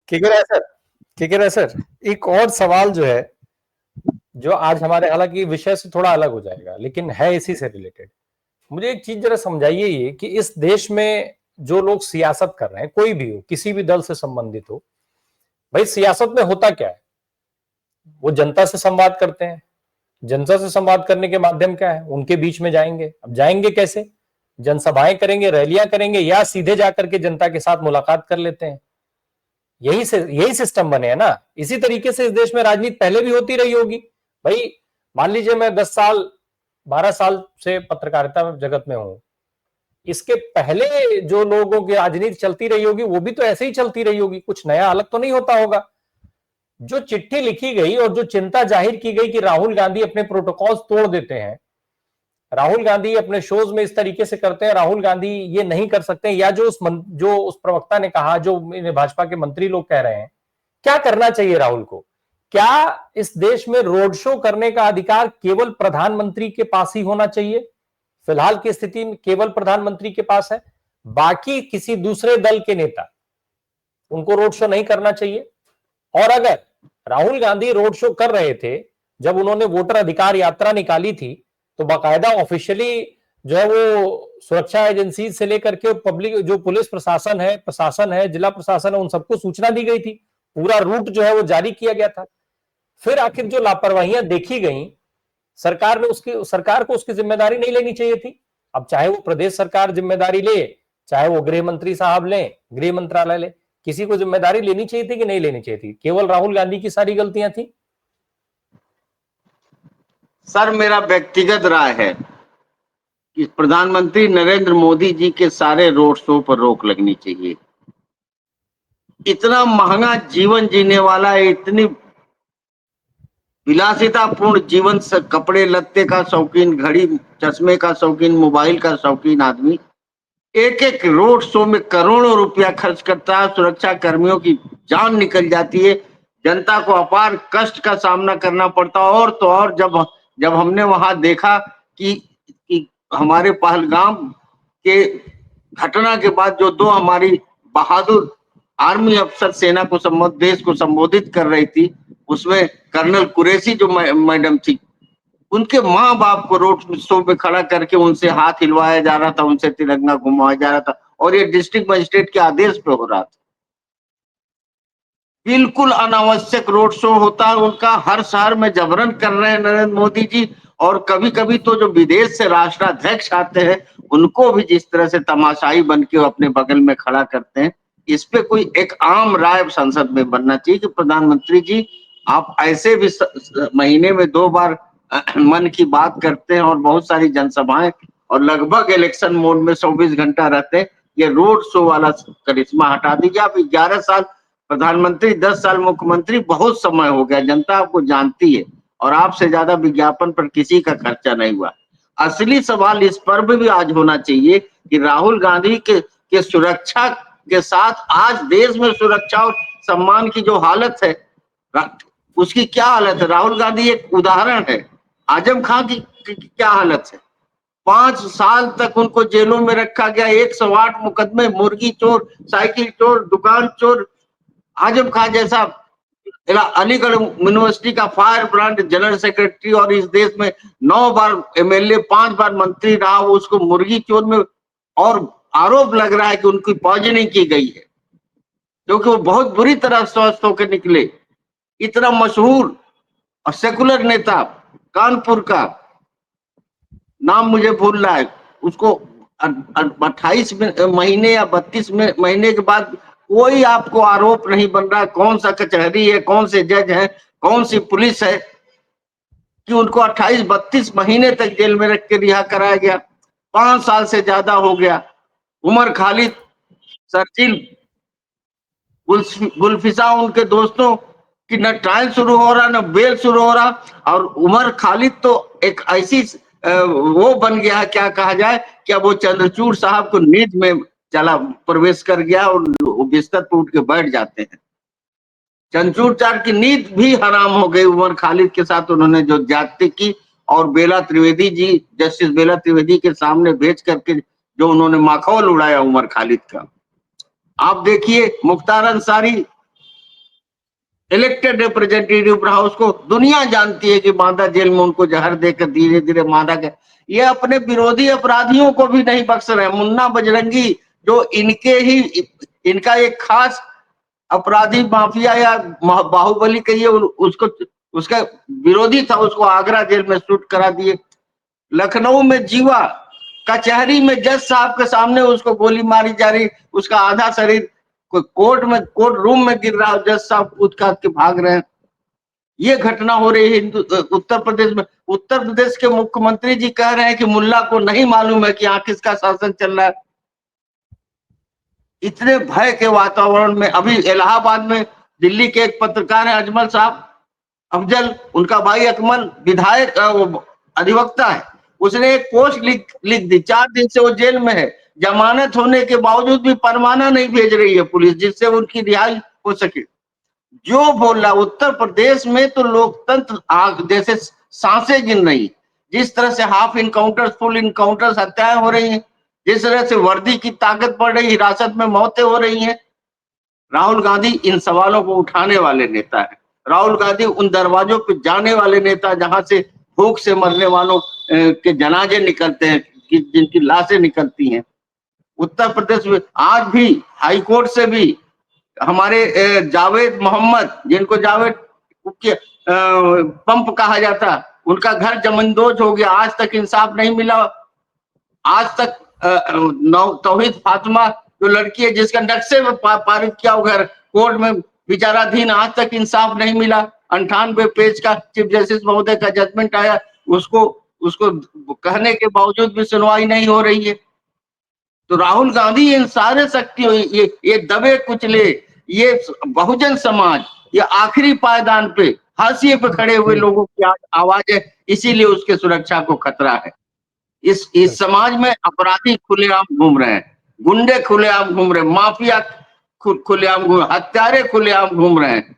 ठीक है सर। एक और सवाल जो है, जो आज हमारे हालांकि विषय से थोड़ा अलग हो जाएगा लेकिन है इसी से रिलेटेड। मुझे एक चीज जरा समझाइए ये कि इस देश में जो लोग सियासत कर रहे हैं, कोई भी हो, किसी भी दल से संबंधित हो, भाई सियासत में होता क्या है? वो जनता से संवाद करते हैं। जनता से संवाद करने के माध्यम क्या है? उनके बीच में जाएंगे। अब जाएंगे कैसे? जनसभाएं करेंगे, रैलियां करेंगे, या सीधे जाकर के जनता के साथ मुलाकात कर लेते हैं। यही सिस्टम बने है ना। इसी तरीके से इस देश में राजनीति पहले भी होती रही होगी। भाई मान लीजिए मैं 10 साल 12 साल से पत्रकारिता जगत में हूं, इसके पहले जो लोगों की राजनीति चलती रही होगी वो भी तो ऐसे ही चलती रही होगी, कुछ नया अलग तो नहीं होता होगा। जो चिट्ठी लिखी गई और जो चिंता जाहिर की गई कि राहुल गांधी अपने प्रोटोकॉल्स तोड़ देते हैं, राहुल गांधी अपने शोज में इस तरीके से करते हैं, राहुल गांधी ये नहीं कर सकते, या जो उस प्रवक्ता ने कहा, जो भाजपा के मंत्री लोग कह रहे हैं, क्या करना चाहिए राहुल को? क्या इस देश में रोड शो करने का अधिकार केवल प्रधानमंत्री के पास ही होना चाहिए? फिलहाल की स्थिति में केवल प्रधानमंत्री के पास है, बाकी किसी दूसरे दल के नेता, उनको रोड शो नहीं करना चाहिए। और अगर राहुल गांधी रोड शो कर रहे थे, जब उन्होंने वोटर अधिकार यात्रा निकाली थी, तो बाकायदा ऑफिशियली जो है वो सुरक्षा एजेंसी से लेकर के पब्लिक, जो पुलिस प्रशासन है, जिला प्रशासन है, उन सबको सूचना दी गई थी। पूरा रूट जो है वो जारी किया गया था। फिर आखिर जो लापरवाहियां देखी गई, सरकार को उसकी जिम्मेदारी नहीं लेनी चाहिए थी। अब चाहे वो प्रदेश सरकार जिम्मेदारी ले, चाहे वो गृह मंत्री साहब लें, गृह मंत्रालय ले, किसी को जिम्मेदारी लेनी चाहिए थी कि नहीं लेनी चाहिए थी? केवल राहुल गांधी की सारी गलतियां थी? सर मेरा व्यक्तिगत राय है कि प्रधानमंत्री नरेंद्र मोदी जी के सारे रोड शो पर रोक लगनी चाहिए। इतना महंगा जीवन जीने वाला, इतनी विलासितापूर्ण जीवन से, कपड़े लत्ते का शौकीन, घड़ी चश्मे का शौकीन, मोबाइल का शौकीन आदमी एक एक रोड शो में करोड़ों रुपया खर्च करता है, सुरक्षा कर्मियों की जान निकल जाती है, जनता को अपार कष्ट का सामना करना पड़ता। और तो और जब हमने वहां देखा कि हमारे पहलगाम के घटना के बाद जो दो हमारी बहादुर आर्मी अफसर सेना को देश को संबोधित कर रही थी, उसमें कर्नल कुरैशी जो मैडम थी, उनके माँ बाप को रोड शो पे खड़ा करके उनसे हाथ हिलवाया जा रहा था, उनसे तिरंगा घुमाया जा रहा था, और ये डिस्ट्रिक्ट मजिस्ट्रेट के आदेश पे हो रहा था। बिल्कुल अनावश्यक रोड शो होता है उनका। हर शहर में जबरन कर रहे हैं नरेंद्र मोदी जी। और कभी कभी तो जो विदेश से राष्ट्राध्यक्ष आते हैं, उनको भी जिस तरह से तमाशाई बन के अपने बगल में खड़ा करते हैं, इस पे कोई एक आम राय संसद में बनना चाहिए कि प्रधानमंत्री जी, आप ऐसे भी महीने में 2 बार मन की बात करते हैं और बहुत सारी जनसभाएं, और लगभग इलेक्शन मोड में 24 घंटा रहते हैं, ये रोड शो वाला करिश्मा हटा दीजिए। आप 11 साल प्रधानमंत्री, 10 साल मुख्यमंत्री, बहुत समय हो गया, जनता आपको जानती है, और आपसे ज्यादा विज्ञापन पर किसी का खर्चा नहीं हुआ। असली सवाल इस पर भी आज होना चाहिए कि राहुल गांधी के सुरक्षा के साथ आज देश में सुरक्षा और सम्मान की जो हालत है, उसकी क्या हालत है? राहुल गांधी एक उदाहरण है। आजम खान की क्या हालत है? 5 साल तक उनको जेलों में रखा गया, 108 मुकदमे, मुर्गी चोर, साइकिल चोर, दुकान चोर। आजम खान जैसा अलीगढ़ यूनिवर्सिटी का फायर ब्रांड जनरल सेक्रेटरी, और इस देश में 9 बार एमएलए, 5 बार मंत्री रहा, उसको मुर्गी चोर में, और आरोप लग रहा है कि उनकी पॉइजनिंग की गई है, क्योंकि वो बहुत बुरी तरह स्वस्थ होकर निकले। इतना मशहूर और सेकुलर नेता, कानपुर का, नाम मुझे भूल रहा है, उसको 28 महीने या 32 महीने के बाद कोई आपको आरोप नहीं बन रहा। कौन सा कचहरी है, कौन से जज है, कौन सी पुलिस है कि उनको 28-32 महीने तक जेल में रख के रिहा कराया गया? 5 साल से ज्यादा हो गया। उमर खालिद, सरजिल, गुलफिसा, उनके दोस्तों कि न ट्रायल शुरू हो रहा, न बेल शुरू हो रहा। और उमर खालिद तो एक ऐसी वो बन गया, क्या कहा जाए, क्या वो चंद्रचूड़ साहब को नींद में चला प्रवेश कर गया और बिस्तर पर उठ के बैठ जाते हैं। चंद्रचूड़ चार की नींद भी हराम हो गई उमर खालिद के साथ उन्होंने जो ज्यादती की, और बेला त्रिवेदी जी, जस्टिस बेला त्रिवेदी के सामने भेज करके जो उन्होंने माखौल उड़ाया उमर खालिद का। आप देखिए Mukhtar Ansari, elected representative house को दुनिया जानती है कि बांदा जेल में उनको जहर देकर धीरे धीरे मारा गया। ये अपने विरोधी अपराधियों को भी नहीं बख्श रहे। मुन्ना बजरंगी जो इनका एक खास अपराधी माफिया या बाहुबली कहिए, उसको उसका विरोधी था, उसको आगरा जेल में शूट करा दिए। लखनऊ में जीवा कचहरी में जज साहब के सामने उसको गोली मारी जा रही, उसका आधा शरीर कोर्ट रूम में गिर रहा है, जज साहब कूद काट के भाग रहे हैं। ये घटना हो रही है उत्तर प्रदेश में। उत्तर प्रदेश के मुख्यमंत्री जी कह रहे हैं कि मुल्ला को नहीं मालूम है कि यहाँ किसका शासन चल रहा है। इतने भय के वातावरण में अभी इलाहाबाद में दिल्ली के एक पत्रकार है अजमल साहब अफजल, उनका भाई अकमल विधायक अधिवक्ता है, उसने एक पोस्ट लिख दी। 4 दिन से वो जेल में है, जमानत होने के बावजूद भी परवाना नहीं भेज रही है पुलिस, जिससे उनकी रिहाई हो सके। जो बोल रहा उत्तर प्रदेश में तो लोकतंत्र जैसे सांसें गिन रही, जिस तरह से हाफ इनकाउंटर्स, फुल इनकाउंटर्स, हत्याएं हो रही हैं, जिस तरह से वर्दी की ताकत बढ़ रही, हिरासत में मौतें हो रही हैं। राहुल गांधी इन सवालों को उठाने वाले नेता है। राहुल गांधी उन दरवाजों पे जाने वाले नेता जहां से भूख से मरने वालों के जनाजे निकलते हैं, जिनकी लाशें निकलती हैं। उत्तर प्रदेश में आज भी हाई कोर्ट से भी हमारे जावेद मोहम्मद, जिनको जावेद पंप कहा जाता, उनका घर जमींदोज हो गया, आज तक इंसाफ नहीं मिला। आज तक तौहीद फातिमा जो लड़की है जिसका नक्शे में पारित किया वो घर कोर्ट में विचाराधीन, आज तक इंसाफ नहीं मिला। 98 पेज का चीफ जस्टिस महोदय का जजमेंट आया, उसको कहने के बावजूद भी सुनवाई नहीं हो रही है। तो राहुल गांधी इन सारे शक्तियों, ये दबे कुचले, ये बहुजन समाज, ये आखिरी पायदान पे हाशिए पे खड़े हुए लोगों की आवाज है, इसीलिए उसके सुरक्षा को खतरा है। इस समाज में अपराधी खुलेआम घूम रहे हैं, गुंडे खुलेआम घूम रहे हैं, माफिया खुलेआम घूम, हत्यारे खुलेआम घूम रहे हैं,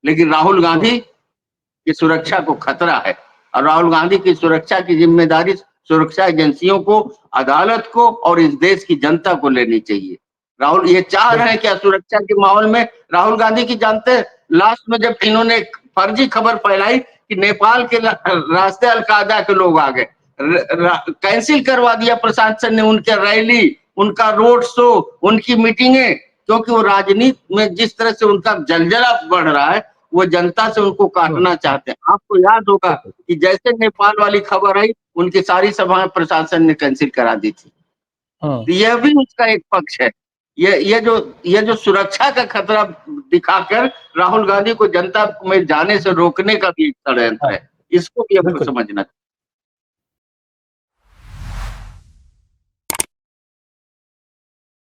लेकिन राहुल गांधी की सुरक्षा को खतरा है। और राहुल गांधी की सुरक्षा की जिम्मेदारी सुरक्षा एजेंसियों को, अदालत को और इस देश की जनता को लेनी चाहिए। राहुल ये चाह रहे हैं क्या सुरक्षा के माहौल में? राहुल गांधी की जानते हैं, लास्ट में जब इन्होंने फर्जी खबर फैलाई कि नेपाल के रास्ते अलकायदा के लोग आ गए, कैंसिल करवा दिया प्रशासन ने उनके रैली, उनका रोड शो, उनकी मीटिंगें, क्योंकि वो राजनीति में जिस तरह से उनका जलजला बढ़ रहा है, वो जनता से उनको काटना चाहते हैं। आपको याद होगा कि जैसे नेपाल वाली खबर आई, उनकी सारी सभाएं प्रशासन ने कैंसिल करा दी थी। तो यह भी उसका एक पक्ष है। ये जो सुरक्षा का खतरा दिखाकर राहुल गांधी को जनता में जाने से रोकने का भी एक षड्यंत्र है, इसको भी हमको समझना चाहिए।